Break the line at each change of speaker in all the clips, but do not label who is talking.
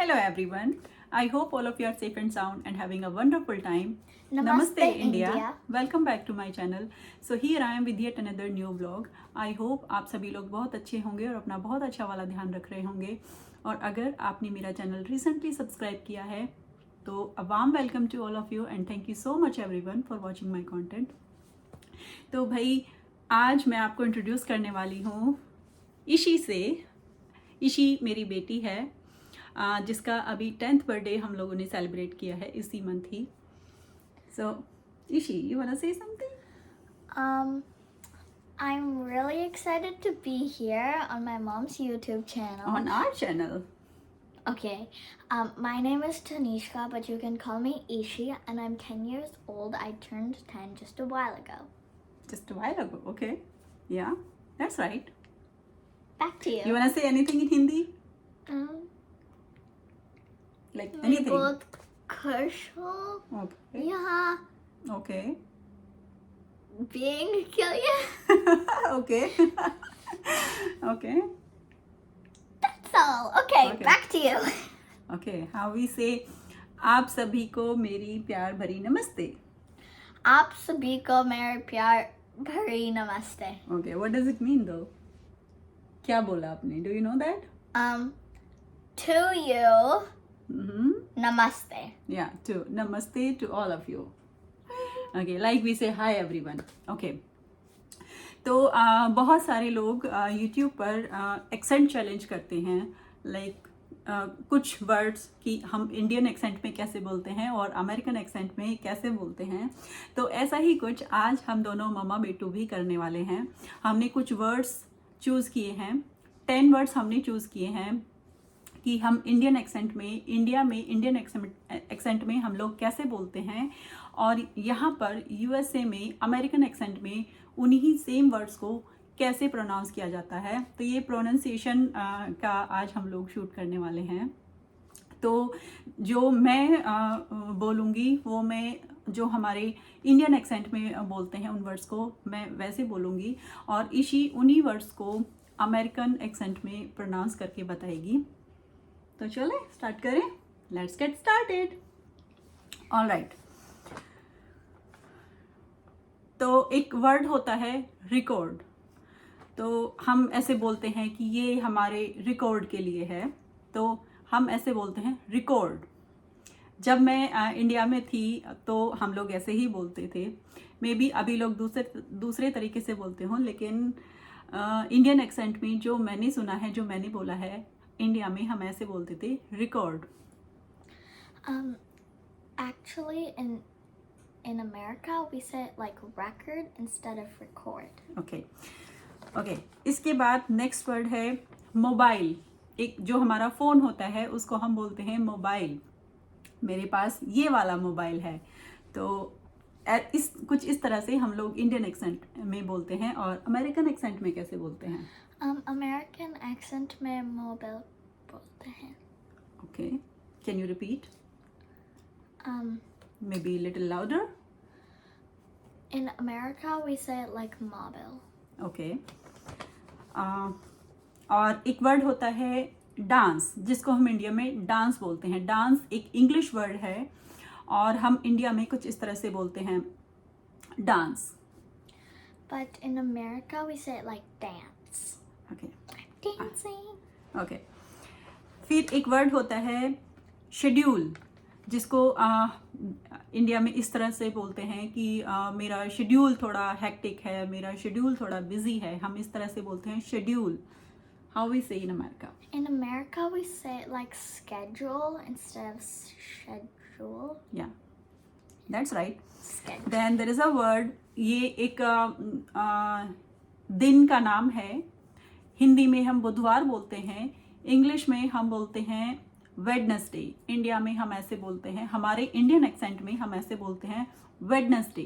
Hello everyone. I hope all of you are safe and sound and having a wonderful time.
Namaste, India.
Welcome back to my channel. So here I am with yet another new vlog. I hope आप सभी लोग बहुत अच्छे होंगे और अपना बहुत अच्छा वाला ध्यान रख रहे होंगे. और अगर आपने मेरा चैनल रिसेंटली सब्सक्राइब किया है तो a warm welcome to all of you and thank you so much everyone for watching my content. तो भाई आज मैं आपको इंट्रोड्यूस करने वाली हूँ ईशी से. ईशी मेरी बेटी है जिसका अभी 10th बर्थडे हम लोगों ने सेलिब्रेट किया है इसी मंथ ही. So Ishi, you want to say something?
I'm really excited to be here on my mom's YouTube channel.
On our channel.
Okay. My name is Tanishka, but you can call me Ishi, and I'm 10 years old. I turned 10 just a while ago.
Just a while ago, okay. Yeah, that's right.
Back to you.
You want to say anything in Hindi? Like
मैं
anything?
बहुत खुश हूँ
Okay.
यहाँ
Okay.
being के लिए.
Okay. Okay.
That's all. Okay,
Okay.
back to you.
Okay. How we say आप सभी को मेरी प्यार भरी नमस्ते.
आप सभी को मेरे प्यार भरी नमस्ते.
Okay. What does it mean though? क्या बोला आपने? Do you know that?
To you,
Mm-hmm.
namaste.
Yeah, to namaste to all of you. Okay, like we say hi everyone. Okay. तो बहुत सारे लोग YouTube पर एक्सेंट चैलेंज करते हैं. लाइक कुछ वर्ड्स कि हम इंडियन एक्सेंट में कैसे बोलते हैं और अमेरिकन एक्सेंट में कैसे बोलते हैं. तो ऐसा ही कुछ आज हम दोनों मम्मा बेटू भी करने वाले हैं. हमने कुछ वर्ड्स चूज़ किए हैं. 10 वर्ड्स हमने चूज़ किए हैं कि हम इंडियन एक्सेंट में इंडियन एक्सेंट में हम लोग कैसे बोलते हैं और यहाँ पर यूएसए में अमेरिकन एक्सेंट में उन्हीं सेम वर्ड्स को कैसे प्रोनाउंस किया जाता है. तो ये प्रोनाउंसिएशन का आज हम लोग शूट करने वाले हैं. तो जो मैं बोलूँगी वो मैं जो हमारे इंडियन एक्सेंट में बोलते हैं उन वर्ड्स को मैं वैसे बोलूँगी और ईशी उन्हीं वर्ड्स को अमेरिकन एक्सेंट में प्रोनाउंस करके बताएगी. तो चले स्टार्ट करें. Let's get started. ऑलराइट. तो एक वर्ड होता है रिकॉर्ड. तो हम ऐसे बोलते हैं कि ये हमारे रिकॉर्ड के लिए है. तो हम ऐसे बोलते हैं रिकॉर्ड. जब मैं इंडिया में थी तो हम लोग ऐसे ही बोलते थे. मे बी अभी लोग दूसरे तरीके से बोलते हों लेकिन इंडियन एक्सेंट में जो मैंने सुना है जो मैंने बोला है इंडिया में हम ऐसे बोलते थे record.
Actually, in America, we say it like record instead of record.
Okay. इसके बाद नेक्स्ट वर्ड है मोबाइल. एक जो हमारा फ़ोन होता है उसको हम बोलते हैं मोबाइल. मेरे पास ये वाला मोबाइल है. तो कुछ इस तरह से हम लोग इंडियन एक्सेंट में बोलते हैं. और अमेरिकन एक्सेंट में कैसे बोलते हैं?
American accent में मोबाइल बोलते हैं.
Okay. Can you repeat? Maybe a little louder.
In America, we say it like mobile.
Okay. और एक वर्ड होता है डांस जिसको हम इंडिया में डांस बोलते हैं. डांस एक इंग्लिश वर्ड है और हम इंडिया में कुछ इस तरह से बोलते हैं dance.
But in America, we say it like dance.
Okay.
Dancing.
Okay. फिर एक वर्ड होता है शेड्यूल जिसको इंडिया में इस तरह से बोलते हैं कि मेरा शेड्यूल थोड़ा हेक्टिक है, मेरा शेड्यूल थोड़ा बिजी है. हम इस तरह से बोलते हैं शेड्यूल. हाउ वी से in America?
In America, we say it like schedule instead of schedule.
Yeah that's right.
Schedule.
Then there is a word. ये एक दिन का नाम है. हिंदी में हम बुधवार बोलते हैं. इंग्लिश में हम बोलते हैं वेडनेसडे. इंडिया में हम ऐसे बोलते हैं. हमारे इंडियन एक्सेंट में हम ऐसे बोलते हैं वेडनेसडे.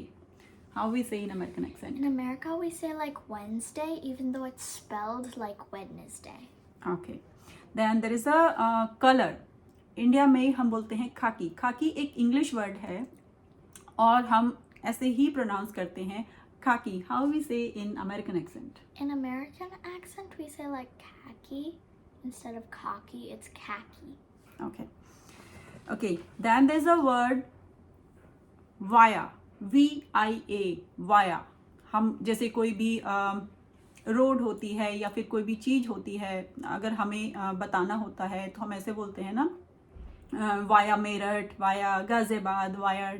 हाउ वी से in American accent?
In America, we say like Wednesday, even though it's spelled like Wednesday.
Okay. Then there is a colour. India में हम बोलते हैं खाकी. खाकी एक इंग्लिश वर्ड है और हम ऐसे ही प्रोनाउंस करते हैं खाकी. हाउ वी से in American accent?
In American accent, we say like khaki instead of cocky. It's khaki.
Okay, then there's a word via, VIA, via. हम जैसे कोई भी रोड होती है या फिर कोई भी चीज़ होती है, अगर हमें बताना होता है तो हम ऐसे बोलते हैं ना, via Meerut, via Ghaziabad, via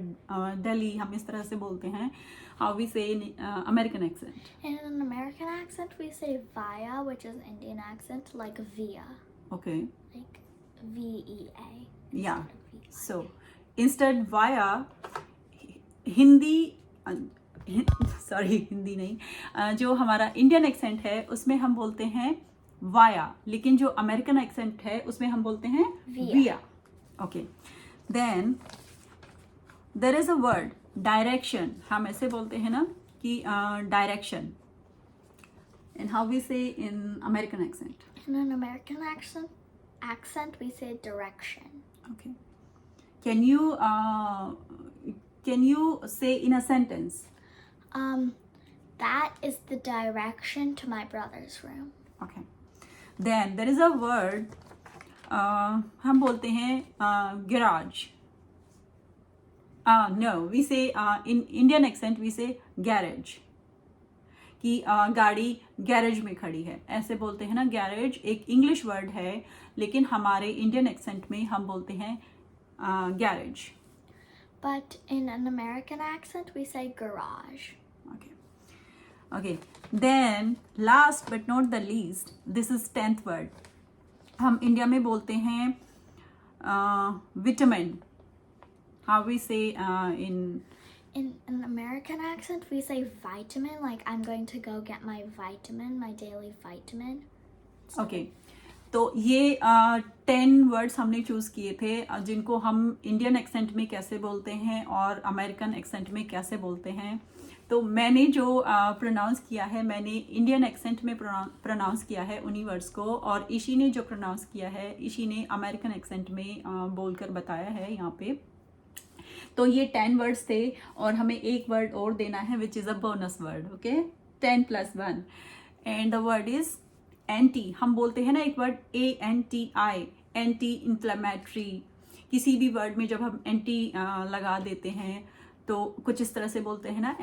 Delhi, हम इस तरह से बोलते हैं. हाउ वी से in American accent?
In an American accent, we say via, which is Indian accent, like via,
okay,
like VEA.
या.
instead of VI.
So instead via, Hindi, sorry Hindi नहीं, जो हमारा इंडियन एक्सेंट है उसमें हम बोलते हैं वाया, लेकिन जो अमेरिकन एक्सेंट है उसमें हम बोलते हैं
Via.
Via. Okay, then there is a word direction. हम ऐसे बोलते हैं ना कि डायरेक्शन. एंड हाउ वी से in American accent?
In an American accent, we say direction.
Okay. Can you say in a sentence?
That is the direction to my brother's room.
Okay. Then there is a word, हम बोलते हैं garage. No, we say in Indian accent we say garage. कि गाड़ी garage में खड़ी है, ऐसे बोलते हैं ना. गैरेज एक इंग्लिश वर्ड है, लेकिन हमारे इंडियन एक्सेंट में हम बोलते हैं garage.
But in an American accent, we say garage.
Okay. Okay. Then last but not the least, this is 10th word. हम इंडिया में बोलते हैं vitamin. How we say
In an American accent, we say vitamin, like I'm going to go get my vitamin, my daily vitamin.
Okay. तो ये 10 words हमने choose किए थे जिनको हम इंडियन एक्सेंट में कैसे बोलते हैं और अमेरिकन एक्सेंट में कैसे बोलते हैं. तो मैंने जो प्रोनाउंस किया है, मैंने इंडियन एक्सेंट में प्रोनाउंस किया है उन्हीं वर्ड्स को, और ईशी ने जो प्रोनाउंस किया है, ईशी ने अमेरिकन एक्सेंट में बोलकर बताया है यहाँ पे. तो ये 10 वर्ड्स थे और हमें एक वर्ड और देना है which is a bonus word. Okay, 10 + 1 and the word is anti. हम बोलते हैं ना एक वर्ड ANTI, एंटी इन्फ्लेमेटरी. किसी भी वर्ड में जब हम एंटी लगा देते हैं तो कुछ इस तरह से बोलते हैं ना,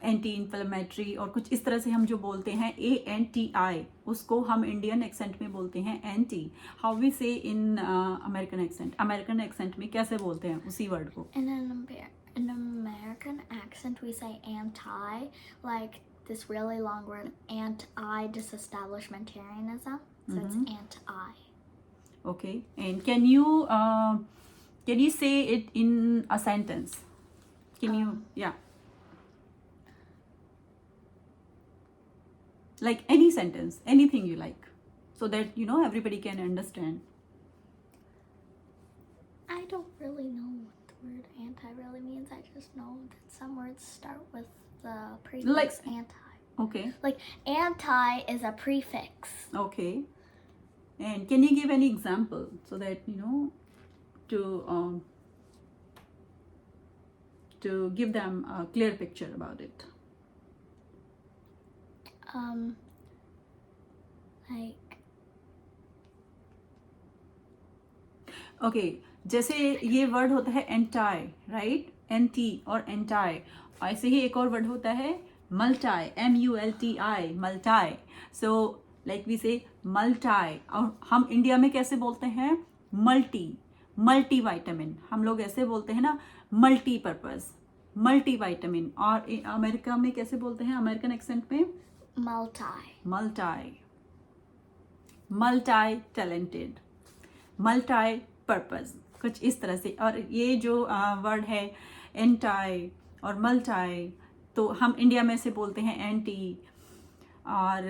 एंटी इन्फ्लेमेटरी, और कुछ इस तरह से हम जो बोलते हैं ANTI, उसको हम इंडियन एक्सेंट में बोलते हैं एंटी. हाउ वी से in American accent? American accent में कैसे बोलते हैं उसी वर्ड को?
In an American accent, we say anti, like this really long word, anti-disestablishmentarianism. So it's anti.
Okay, and can you say it in a sentence? Can you, yeah, like any sentence, anything you like, so that everybody can understand.
I don't really know what the word anti really means. I just know that some words start with the prefix
Like-
anti.
Okay.
Like anti is a prefix.
Okay. And can you give any example so that to give them a clear picture about it?
Like
okay, जैसे ये word होता है anti, right? Anti और anti. ऐसे ही एक और word होता है multi, MULTI, multi. So like we say multi. और हम इंडिया में कैसे बोलते हैं? Multi vitamin. हम लोग ऐसे बोलते हैं ना, मल्टीपर्पज, मल्टी वाइटामिन. और अमेरिका में कैसे बोलते हैं अमेरिकन एक्सेंट में? मल्टी टैलेंटेड, मल्टी पर्पज, कुछ इस तरह से. और ये जो वर्ड है एंटाई और मल्टाई, तो हम इंडिया में से बोलते हैं एंटी, और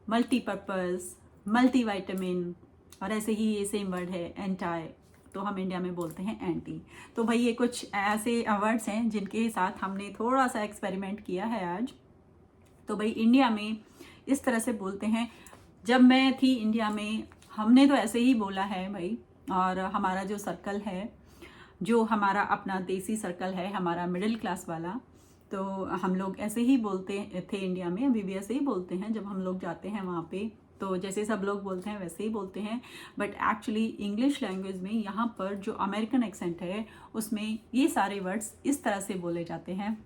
मल्टीपर्पज, मल्टी वाइटामिन, और ऐसे ही ये सेम वर्ड है एंटाई, तो हम इंडिया में बोलते हैं एंटी. तो भाई ये कुछ ऐसे वर्ड्स हैं जिनके साथ हमने थोड़ा सा एक्सपेरिमेंट किया है आज. तो भाई इंडिया में इस तरह से बोलते हैं. जब मैं थी इंडिया में, हमने तो ऐसे ही बोला है भाई. और हमारा जो सर्कल है, जो हमारा अपना देसी सर्कल है, हमारा मिडिल क्लास वाला, तो हम लोग ऐसे ही बोलते थे इंडिया में, अभी भी ऐसे ही बोलते हैं. जब हम लोग जाते हैं वहाँ पे तो जैसे सब लोग बोलते हैं वैसे ही बोलते हैं, बट एक्चुअली इंग्लिश लैंग्वेज में यहाँ पर जो अमेरिकन एक्सेंट है उसमें ये सारे वर्ड्स इस तरह से बोले जाते हैं।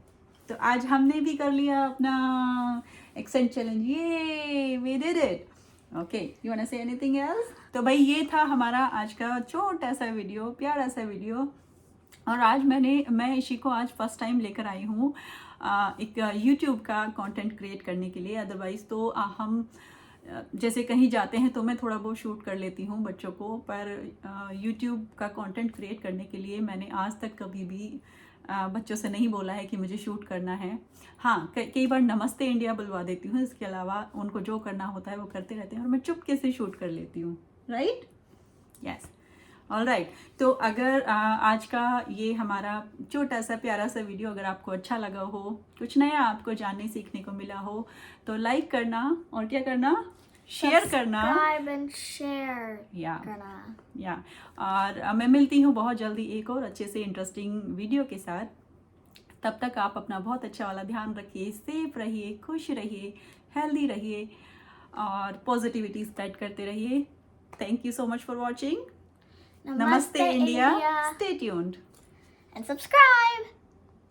तो आज हमने भी कर लिया अपना एक्सेंट चैलेंज, ये we did it. Okay, you want to say anything else? तो भाई ये था हमारा आज का छोटा सा वीडियो, प्यारा सा वीडियो। और आज मैं इशी को आज फर्स्ट टाइम लेकर आई हूँ एक यूट्यूब का कंटेंट क्रिएट करने के लिए। अदरवाइज़ तो हम जैसे कहीं जाते हैं तो मैं थोड़ा बहुत शूट कर लेती हूँ बच्चों को, पर यूट्यूब का कंटेंट क्रिएट करने के लिए मैंने आज तक कभी भी बच्चों से नहीं बोला है कि मुझे शूट करना है। हाँ, कई बार नमस्ते इंडिया बुलवा देती हूँ, इसके अलावा उनको जो करना होता है वो करते रहते हैं और मैं चुपके से शूट कर लेती हूँ। राइट? Yes, alright. तो अगर आज का ये हमारा छोटा सा प्यारा सा वीडियो अगर आपको अच्छा लगा हो, कुछ नया आपको जानने सीखने को मिला हो, तो लाइक करना और क्या करना, शेयर करना,
Subscribe and share
या
करना।
और मैं मिलती हूँ बहुत जल्दी एक और अच्छे से इंटरेस्टिंग वीडियो के साथ। तब तक आप अपना बहुत अच्छा वाला ध्यान रखिए, सेफ रहिए, खुश रहिए, हेल्दी रहिए और पॉजिटिविटी स्प्रेड करते रहिए। Thank you so much for watching. Namaste, India. Stay tuned.
And subscribe.